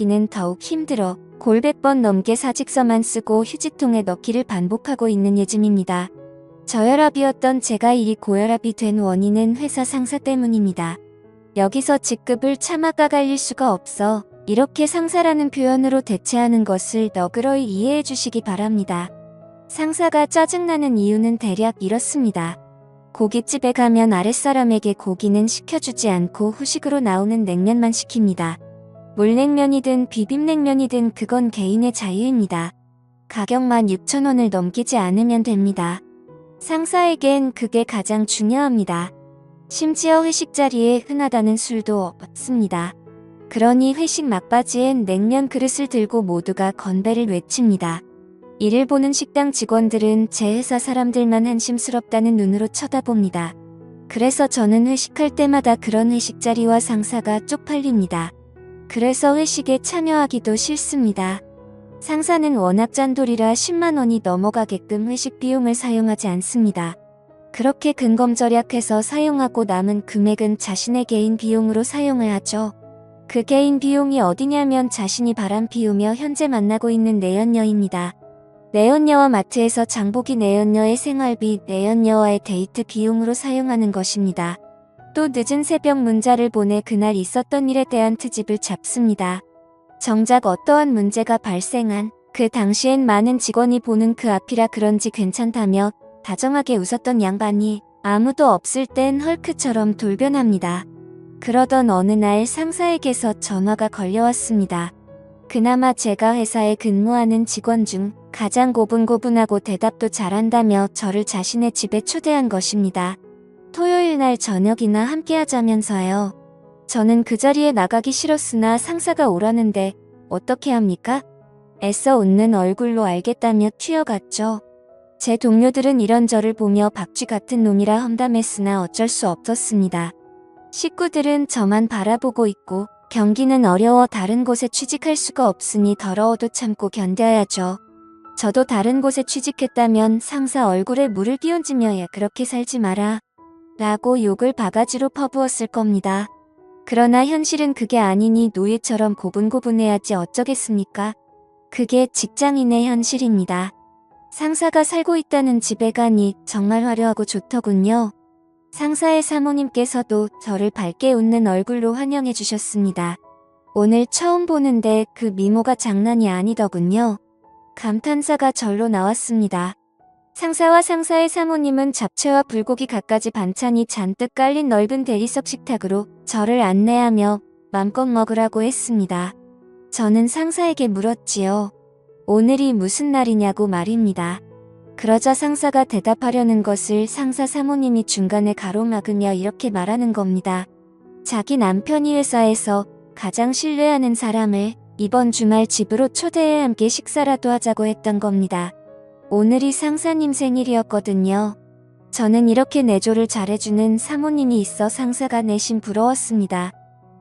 받기는 더욱 힘들어 골백 번 넘게 사직서만 쓰고 휴지통에 넣기를 반복하고 있는 예즘입니다. 저혈압이었던 제가 일이 고혈압이 된 원인은 회사 상사 때문입니다. 여기서 직급을 차마 까갈릴 수가 없어 이렇게 상사라는 표현으로 대체하는 것을 너그러이 이해해 주시기 바랍니다. 상사가 짜증나는 이유는 대략 이렇습니다. 고깃집에 가면 아랫사람에게 고기는 시켜주지 않고 후식으로 나오는 냉면만 시킵니다. 물냉면이든 비빔냉면이든 그건 개인의 자유입니다. 가격만 6,000원을 넘기지 않으면 됩니다. 상사에겐 그게 가장 중요합니다. 심지어 회식 자리에 흔하다는 술도 없습니다. 그러니 회식 막바지엔 냉면 그릇을 들고 모두가 건배를 외칩니다. 이를 보는 식당 직원들은 제 회사 사람들만 한심스럽다는 눈으로 쳐다봅니다. 그래서 저는 회식할 때마다 그런 회식 자리와 상사가 쪽팔립니다. 그래서 회식에 참여하기도 싫습니다. 상사는 워낙 짠돌이라 10만 원이 넘어가게끔 회식 비용을 사용하지 않습니다. 그렇게 근검절약해서 사용하고 남은 금액은 자신의 개인 비용으로 사용을 하죠. 그 개인 비용이 어디냐면 자신이 바람 피우며 현재 만나고 있는 내연녀입니다. 내연녀와 마트에서 장보기, 내연녀의 생활비, 내연녀와의 데이트 비용으로 사용하는 것입니다. 또 늦은 새벽 문자를 보내 그날 있었던 일에 대한 트집을 잡습니다. 정작 어떠한 문제가 발생한 그 당시엔 많은 직원이 보는 그 앞이라 그런지 괜찮다며 다정하게 웃었던 양반이 아무도 없을 땐 헐크처럼 돌변합니다. 그러던 어느 날 상사에게서 전화가 걸려왔습니다. 그나마 제가 회사에 근무하는 직원 중 가장 고분고분하고 대답도 잘한다며 저를 자신의 집에 초대한 것입니다. 토요일 날 저녁이나 함께 하자면서요. 저는 그 자리에 나가기 싫었으나 상사가 오라는데 어떻게 합니까? 애써 웃는 얼굴로 알겠다며 튀어갔죠. 제 동료들은 이런 저를 보며 박쥐 같은 놈이라 험담했으나 어쩔 수 없었습니다. 식구들은 저만 바라보고 있고 경기는 어려워 다른 곳에 취직할 수가 없으니 더러워도 참고 견뎌야죠. 저도 다른 곳에 취직했다면 상사 얼굴에 물을 끼얹으며 야 그렇게 살지 마라 라고 욕을 바가지로 퍼부었을 겁니다. 그러나 현실은 그게 아니니 노예처럼 고분고분해야지 어쩌겠습니까? 그게 직장인의 현실입니다. 상사가 살고 있다는 집에 가니 정말 화려하고 좋더군요. 상사의 사모님께서도 저를 밝게 웃는 얼굴로 환영해 주셨습니다. 오늘 처음 보는데 그 미모가 장난이 아니더군요. 감탄사가 절로 나왔습니다. 상사와 상사의 사모님은 잡채와 불고기 갖가지 반찬이 잔뜩 깔린 넓은 대리석 식탁으로 저를 안내하며 맘껏 먹으라고 했습니다. 저는 상사에게 물었지요. 오늘이 무슨 날이냐고 말입니다. 그러자 상사가 대답하려는 것을 상사 사모님이 중간에 가로막으며 이렇게 말하는 겁니다. 자기 남편이 회사에서 가장 신뢰하는 사람을 이번 주말 집으로 초대해 함께 식사라도 하자고 했던 겁니다. 오늘이 상사님 생일이었거든요. 저는 이렇게 내조를 잘해주는 사모님이 있어 상사가 내심 부러웠습니다.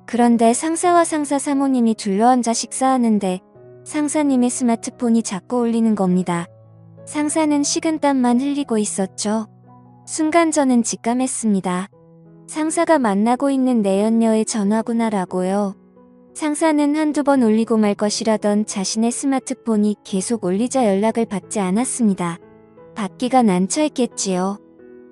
그런데 상사와 상사 사모님이 둘러앉아 식사하는데 상사님의 스마트폰이 자꾸 울리는 겁니다. 상사는 식은땀만 흘리고 있었죠. 순간 저는 직감했습니다. 상사가 만나고 있는 내연녀의 전화구나라고요. 상사는 한두 번 울리고 말 것이라던 자신의 스마트폰이 계속 울리자 연락을 받지 않았습니다. 받기가 난처했겠지요.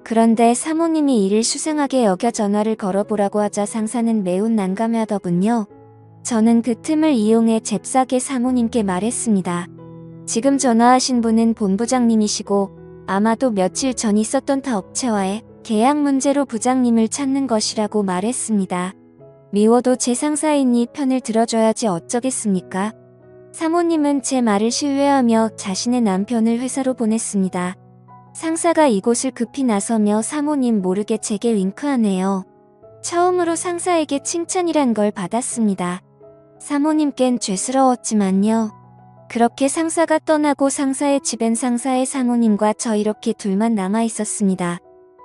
그런데 사모님이 이를 수상하게 여겨 전화를 걸어보라고 하자 상사는 매우 난감해하더군요. 저는 그 틈을 이용해 잽싸게 사모님께 말했습니다. 지금 전화하신 분은 본부장님이시고 아마도 며칠 전 있었던 타 업체와의 계약 문제로 부장님을 찾는 것이라고 말했습니다. 미워도 제 상사이니 편을 들어줘야지 어쩌겠습니까? 사모님은 제 말을 신뢰하며 자신의 남편을 회사로 보냈습니다. 상사가 이곳을 급히 나서며 사모님 모르게 제게 윙크하네요. 처음으로 상사에게 칭찬이란 걸 받았습니다. 사모님껜 죄스러웠지만요. 그렇게 상사가 떠나고 상사의 집엔 상사의 사모님과 저 이렇게 둘만 남아 있었습니다.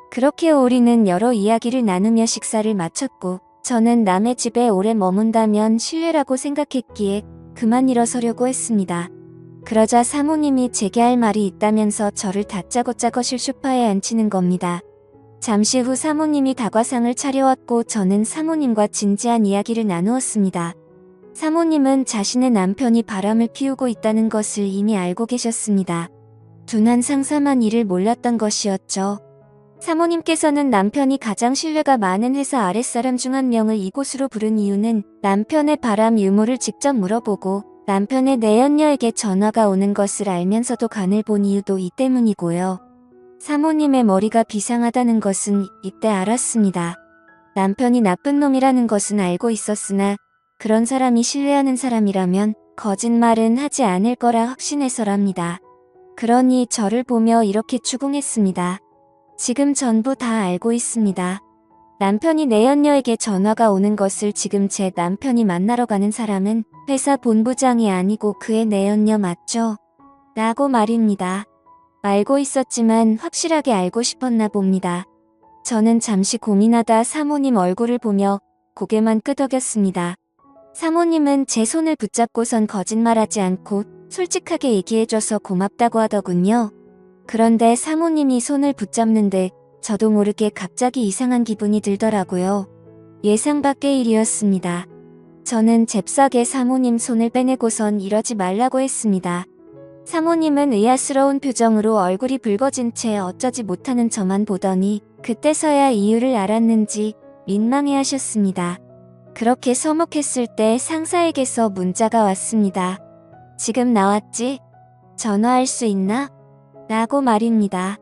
그렇게 우리는 여러 이야기를 나누며 식사를 마쳤고 저는 남의 집에 오래 머문다면 신뢰라고 생각했기에 그만 일어서려고 했습니다. 그러자 사모님이 제게 할 말이 있다면서 저를 다짜고짜 거실 소파에 앉히는 겁니다. 잠시 후 사모님이 다과상을 차려왔고 저는 사모님과 진지한 이야기를 나누었습니다. 사모님은 자신의 남편이 바람을 피우고 있다는 것을 이미 알고 계셨습니다. 둔한 상사만 이를 몰랐던 것이었죠. 사모님께서는 남편이 가장 신뢰가 많은 회사 아랫사람 중 한 명을 이곳으로 부른 이유는 남편의 바람 유무를 직접 물어보고 남편의 내연녀에게 전화가 오는 것을 알면서도 간을 본 이유도 이 때문이고요. 사모님의 머리가 비상하다는 것은 이때 알았습니다. 남편이 나쁜 놈이라는 것은 알고 있었으나 그런 사람이 신뢰하는 사람이라면 거짓말은 하지 않을 거라 확신해서랍니다. 그러니 저를 보며 이렇게 추궁했습니다. 지금 전부 다 알고 있습니다. 남편이 내연녀에게 전화가 오는 것을 지금 제 남편이 만나러 가는 사람은 회사 본부장이 아니고 그의 내연녀 맞죠? 라고 말입니다. 알고 있었지만 확실하게 알고 싶었나 봅니다. 저는 잠시 고민하다 사모님 얼굴을 보며 고개만 끄덕였습니다. 사모님은 제 손을 붙잡고선 거짓말하지 않고 솔직하게 얘기해줘서 고맙다고 하더군요. 그런데 사모님이 손을 붙잡는데 저도 모르게 갑자기 이상한 기분이 들더라고요. 예상 밖의 일이었습니다. 저는 잽싸게 사모님 손을 빼내고선 이러지 말라고 했습니다. 사모님은 의아스러운 표정으로 얼굴이 붉어진 채 어쩌지 못하는 저만 보더니 그때서야 이유를 알았는지 민망해하셨습니다. 그렇게 서먹했을 때 상사에게서 문자가 왔습니다. 지금 나왔지? 전화할 수 있나? 라고 말입니다.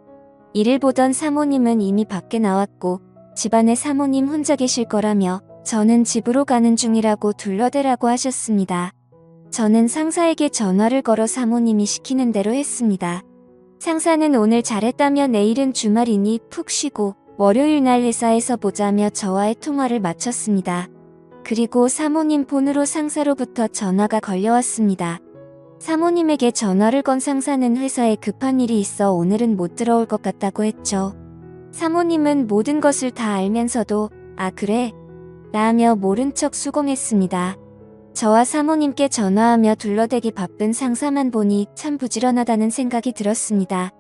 이를 보던 사모님은 이미 밖에 나왔고 집안에 사모님 혼자 계실 거라며 저는 집으로 가는 중이라고 둘러대라고 하셨습니다. 저는 상사에게 전화를 걸어 사모님이 시키는 대로 했습니다. 상사는 오늘 잘했다며 내일은 주말이니 푹 쉬고 월요일 날 회사에서 보자며 저와의 통화를 마쳤습니다. 그리고 사모님 폰으로 상사로부터 전화가 걸려왔습니다. 사모님에게 전화를 건 상사는 회사에 급한 일이 있어 오늘은 못 들어올 것 같다고 했죠. 사모님은 모든 것을 다 알면서도 아 그래? 라며 모른 척 수긍했습니다. 저와 사모님께 전화하며 둘러대기 바쁜 상사만 보니 참 부지런하다는 생각이 들었습니다.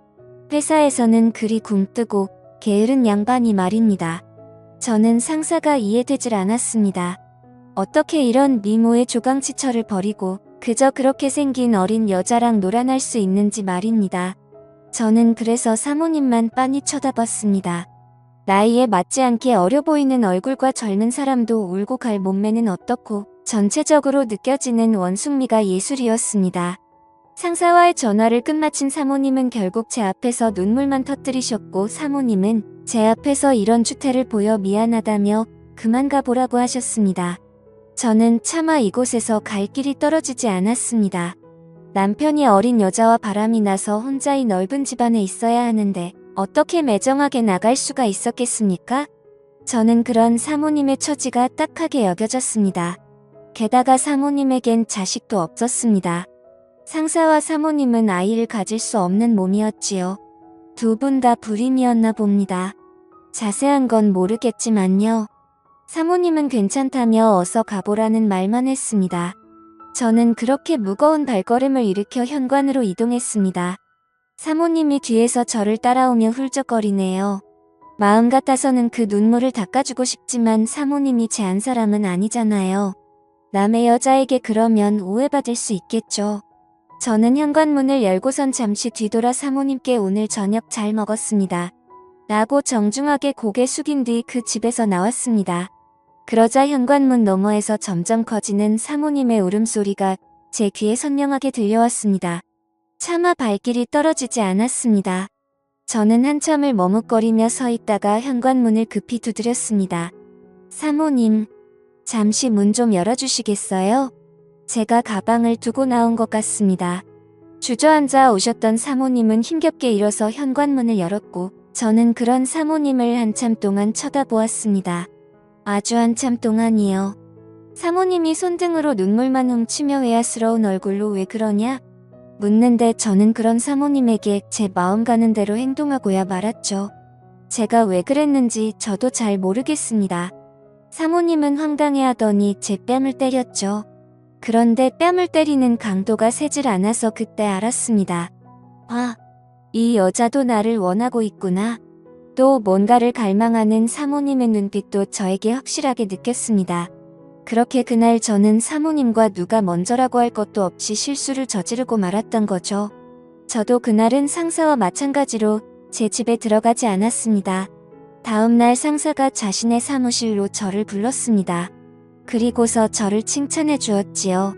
회사에서는 그리 굼뜨고 게으른 양반이 말입니다. 저는 상사가 이해되질 않았습니다. 어떻게 이런 미모의 조강치처를 버리고 그저 그렇게 생긴 어린 여자랑 놀아날 수 있는지 말입니다. 저는 그래서 사모님만 빤히 쳐다봤습니다. 나이에 맞지 않게 어려 보이는 얼굴과 젊은 사람도 울고 갈 몸매는 어떻고 전체적으로 느껴지는 원숭미가 예술이었습니다. 상사와의 전화를 끝마친 사모님은 결국 제 앞에서 눈물만 터뜨리셨고 사모님은 제 앞에서 이런 추태를 보여 미안하다며 그만 가보라고 하셨습니다. 저는 차마 이곳에서 갈 길이 떨어지지 않았습니다. 남편이 어린 여자와 바람이 나서 혼자 이 넓은 집안에 있어야 하는데 어떻게 매정하게 나갈 수가 있었겠습니까? 저는 그런 사모님의 처지가 딱하게 여겨졌습니다. 게다가 사모님에겐 자식도 없었습니다. 상사와 사모님은 아이를 가질 수 없는 몸이었지요. 두 분 다 불임이었나 봅니다. 자세한 건 모르겠지만요. 사모님은 괜찮다며 어서 가보라는 말만 했습니다. 저는 그렇게 무거운 발걸음을 일으켜 현관으로 이동했습니다. 사모님이 뒤에서 저를 따라오며 훌쩍거리네요. 마음 같아서는 그 눈물을 닦아주고 싶지만 사모님이 제 안 사람은 아니잖아요. 남의 여자에게 그러면 오해받을 수 있겠죠. 저는 현관문을 열고선 잠시 뒤돌아 사모님께 오늘 저녁 잘 먹었습니다. 라고 정중하게 고개 숙인 뒤 그 집에서 나왔습니다. 그러자 현관문 너머에서 점점 커지는 사모님의 울음소리가 제 귀에 선명하게 들려왔습니다. 차마 발길이 떨어지지 않았습니다. 저는 한참을 머뭇거리며 서 있다가 현관문을 급히 두드렸습니다. 사모님, 잠시 문 좀 열어주시겠어요? 제가 가방을 두고 나온 것 같습니다. 주저앉아 오셨던 사모님은 힘겹게 일어서 현관문을 열었고 저는 그런 사모님을 한참 동안 쳐다보았습니다. 아주 한참 동안이요. 사모님이 손등으로 눈물만 훔치며 외아스러운 얼굴로 왜 그러냐? 묻는데 저는 그런 사모님에게 제 마음 가는 대로 행동하고야 말았죠. 제가 왜 그랬는지 저도 잘 모르겠습니다. 사모님은 황당해하더니 제 뺨을 때렸죠. 그런데 뺨을 때리는 강도가 세질 않아서 그때 알았습니다. 아, 이 여자도 나를 원하고 있구나. 또 뭔가를 갈망하는 사모님의 눈빛도 저에게 확실하게 느꼈습니다. 그렇게 그날 저는 사모님과 누가 먼저라고 할 것도 없이 실수를 저지르고 말았던 거죠. 저도 그날은 상사와 마찬가지로 제 집에 들어가지 않았습니다. 다음날 상사가 자신의 사무실로 저를 불렀습니다. 그리고서 저를 칭찬해 주었지요.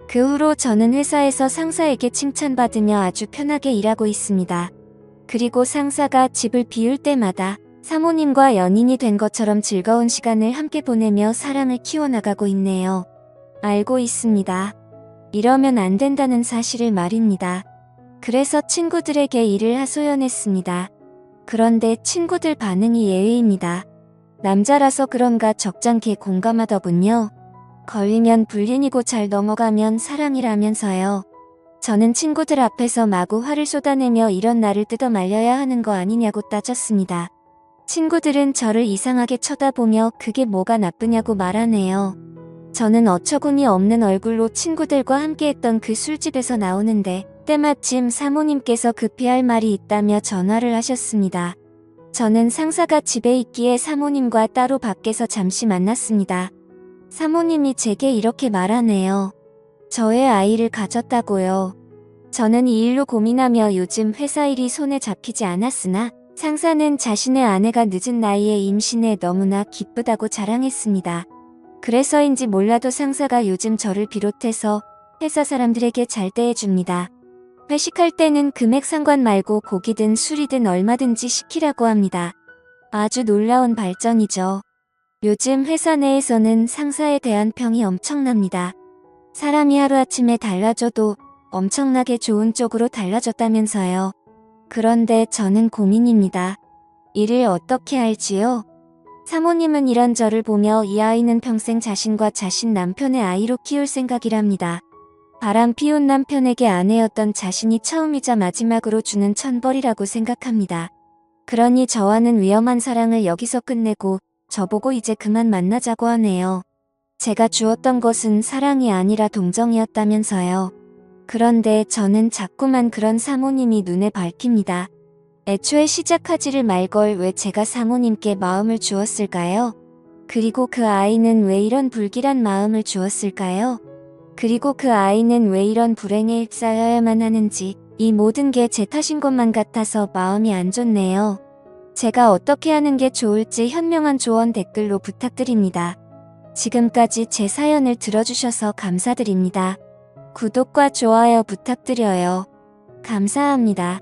그 후로 저는 회사에서 상사에게 칭찬받으며 아주 편하게 일하고 있습니다. 그리고 상사가 집을 비울 때마다 사모님과 연인이 된 것처럼 즐거운 시간을 함께 보내며 사랑을 키워나가고 있네요. 알고 있습니다. 이러면 안 된다는 사실을 말입니다. 그래서 친구들에게 이를 하소연했습니다. 그런데 친구들 반응이 예외입니다. 남자라서 그런가 적잖게 공감하더군요. 걸리면 불륜이고 잘 넘어가면 사랑이라면서요. 저는 친구들 앞에서 마구 화를 쏟아내며 이런 나를 뜯어 말려야 하는 거 아니냐고 따졌습니다. 친구들은 저를 이상하게 쳐다보며 그게 뭐가 나쁘냐고 말하네요. 저는 어처구니 없는 얼굴로 친구들과 함께했던 그 술집에서 나오는데 때마침 사모님께서 급히 할 말이 있다며 전화를 하셨습니다. 저는 상사가 집에 있기에 사모님과 따로 밖에서 잠시 만났습니다. 사모님이 제게 이렇게 말하네요. 저의 아이를 가졌다고요. 저는 이 일로 고민하며 요즘 회사 일이 손에 잡히지 않았으나 상사는 자신의 아내가 늦은 나이에 임신해 너무나 기쁘다고 자랑했습니다. 그래서인지 몰라도 상사가 요즘 저를 비롯해서 회사 사람들에게 잘 대해줍니다. 회식할 때는 금액 상관 말고 고기든 술이든 얼마든지 시키라고 합니다. 아주 놀라운 발전이죠. 요즘 회사 내에서는 상사에 대한 평이 엄청납니다. 사람이 하루아침에 달라져도 엄청나게 좋은 쪽으로 달라졌다면서요. 그런데 저는 고민입니다. 이를 어떻게 할지요? 사모님은 이런 저를 보며 이 아이는 평생 자신과 자신 남편의 아이로 키울 생각이랍니다. 바람 피운 남편에게 아내였던 자신이 처음이자 마지막으로 주는 천벌이라고 생각합니다. 그러니 저와는 위험한 사랑을 여기서 끝내고 저보고 이제 그만 만나자고 하네요. 제가 주었던 것은 사랑이 아니라 동정이었다면서요. 그런데 저는 자꾸만 그런 사모님이 눈에 밟힙니다. 애초에 시작하지를 말걸 왜 제가 사모님께 마음을 주었을까요? 그리고 그 아이는 왜 이런 불길한 마음을 주었을까요? 그리고 그 아이는 왜 이런 불행에 휩싸여야만 하는지 이 모든 게 제 탓인 것만 같아서 마음이 안 좋네요. 제가 어떻게 하는 게 좋을지 현명한 조언 댓글로 부탁드립니다. 지금까지 제 사연을 들어주셔서 감사드립니다. 구독과 좋아요 부탁드려요. 감사합니다.